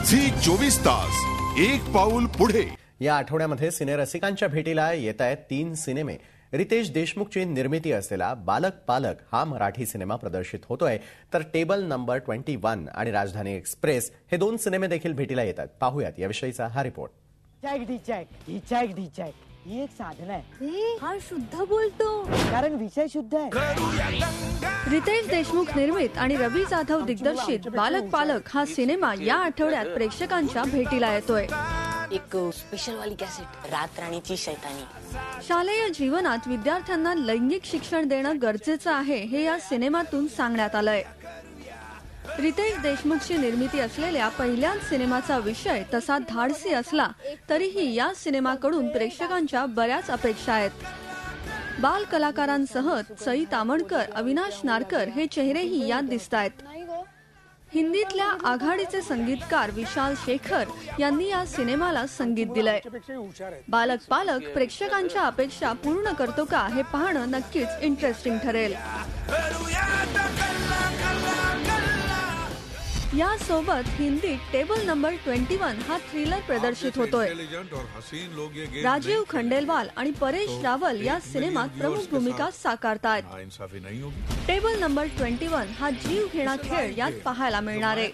Zee 24 तास एक पाऊल पुढे। या आठवड्यामध्ये सिनेरसिकांच्या भेटीला येत आहेत 3 सिनेमे। रितेश देशमुखची निर्मिती असलेला बालक पालक हा मराठी सिनेमा प्रदर्शित होतोय, तर टेबल नंबर 21 आणि राजधानी एक्सप्रेस हे 2 सिनेमे देखील भेटीला येतात। पाहूयात याविषयीचा हा रिपोर्ट। ही एक साधन आहे। हा शुद्ध बोलतो कारण विषय शुद्ध आहे। रितेश देशमुख निर्मित आणि रवी जाधव दिग्दर्शित बालक पालक हा सिनेमा या आठवड्यात प्रेक्षकांच्या भेटीला येतोय। एक स्पेशल वाली कॅसेट रात राणीची शैतानी। शालेय जीवनात विद्यार्थ्यांना लैंगिक शिक्षण देणं गरजेचं आहे हे या सिनेमातून सांगण्यात आलंय। रितेश देशमुखची निर्मिती असलेल्या पहिल्याच सिनेमाचा विषय तसा धाडसी असला तरीही या सिनेमाकडून प्रेक्षकांच्या बऱ्याच अपेक्षा आहेत। बाल कलाकारांसह सई तामणकर, अविनाश नारकर हे चेहरेही यात दिसतायत। हिंदीतल्या आघाडीचे संगीतकार विशाल शेखर यांनी या सिनेमाला संगीत दिलंय। बालक पालक प्रेक्षकांच्या अपेक्षा पूर्ण करतो का हे पाहणं नक्कीच इंटरेस्टिंग ठरेल। यासोबत हिंदीत टेबल नंबर 21 हा थ्रिलर प्रदर्शित होतोय। राजीव खंडेलवाल आणि परेश रावल या सिनेमात प्रमुख भूमिका साकारतायत। टेबल नंबर 21 हा जीव घेणा खेळ यात पाहायला मिळणार आहे।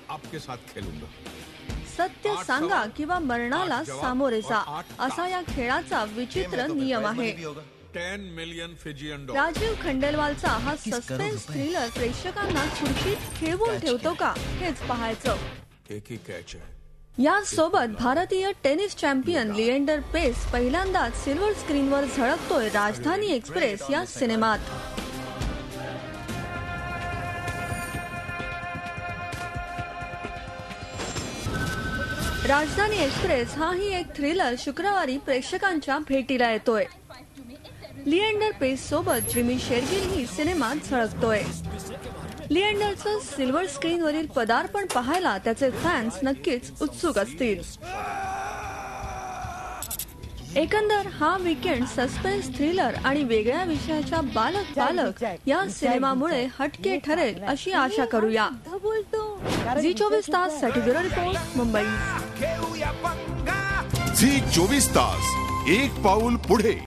सत्य सांगा किंवा मरणाला सामोरे जा असा या खेळाचा विचित्र नियम आहे। 10 मिलियन फिजियन डॉलर। राजीव खंडेलवालचा हा सस्पेन्स थ्रिलर प्रेक्षकांना खुर्चीत खेळवून ठेवतो का हेच पाहायचं। एक ही कॅच आहे। यासोबत भारतीय टेनिस चॅम्पियन लिएंडर पेस पहिल्यांदाच सिल्वर स्क्रीनवर झळकतोय राजधानी एक्सप्रेस या सिनेमात। राजधानी एक्सप्रेस हा ही एक थ्रिलर शुक्रवारी प्रेक्षकांच्या भेटीला येतोय। लिएंडर पेस सोबत जिमी शेरगिल ही सिनेमात झळकतोय। लिएंडरचं सिल्वर स्क्रीनवरील पदार्पण पाहायला त्याचे फॅन्स नक्कीच उत्सुक असतील। एकंदर हा वीकेंड सस्पेन्स थ्रिलर आणि वेगळ्या विषयाच्या बालक पालक या सिनेमामुळे हटके ठरेल अशी आशा करूया। झी 24 साठी ब्युरो रिपोर्ट, मुंबई। झी 24 तास एक पाऊल पुढे।